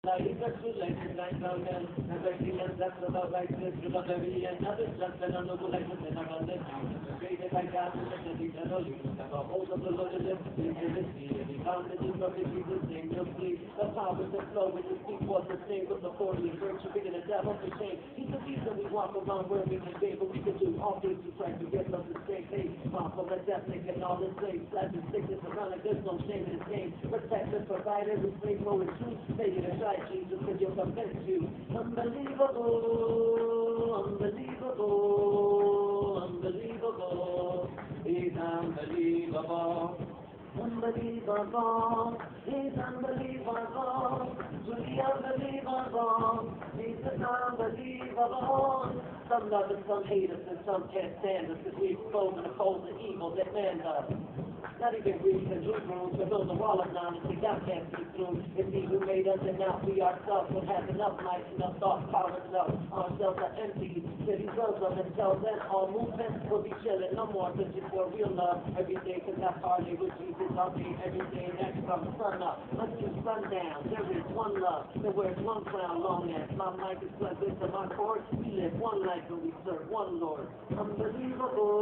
Like that's like right now, man. And I feel that's about like this, but every another just and I know like this, and I got this. Created by God, and the eternal you have a hold of the Lord and live in the sea. And he found the new of Jesus' name, you'll see the power that flow when you speak was the same with the 40 and virtue, bigger than devil to shame. He's the reason we walk around where we can be, but we can do all things through Christ who gives us the strength. Hey, mom, from the death, making all this slaves, slash and sickness around like there's no shame in his name. Protect us, provide every slave, know it's true. Say it inside Jesus, because you'll convince you. Unbelievable, unbelievable, unbelievable. He's unbelievable. Unbelievable, he's unbelievable, truly unbelievable, he's unbelievable. Some love and some hate us and some can't stand us because we expose and oppose the evil that man does. Not even Greeks and Hebrews, but those a wall of knowledge that God can't see through. It's He who made us and now we ourselves will have enough life, enough thought, power, enough. Ourselves are empty, that He loves of themselves and all movement will be chilling. No more searching for real love every day, because that's hardly with Jesus all day, every day. Next from sun up until sundown, there is one love that wears one crown. Long as my mic is plugged into my cord, we live one life and we serve one Lord. Unbelievable,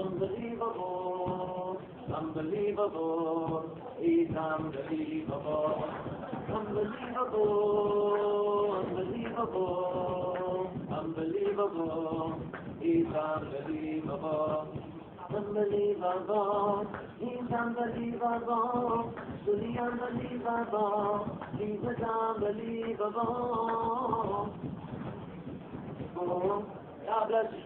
unbelievable, unbelievable, he's unbelievable. Unbelievable, unbelievable, unbelievable, he's unbelievable. Unbelievable, he's unbelievable, truly unbelievable, Jesus unbelievable. Oh, God bless you,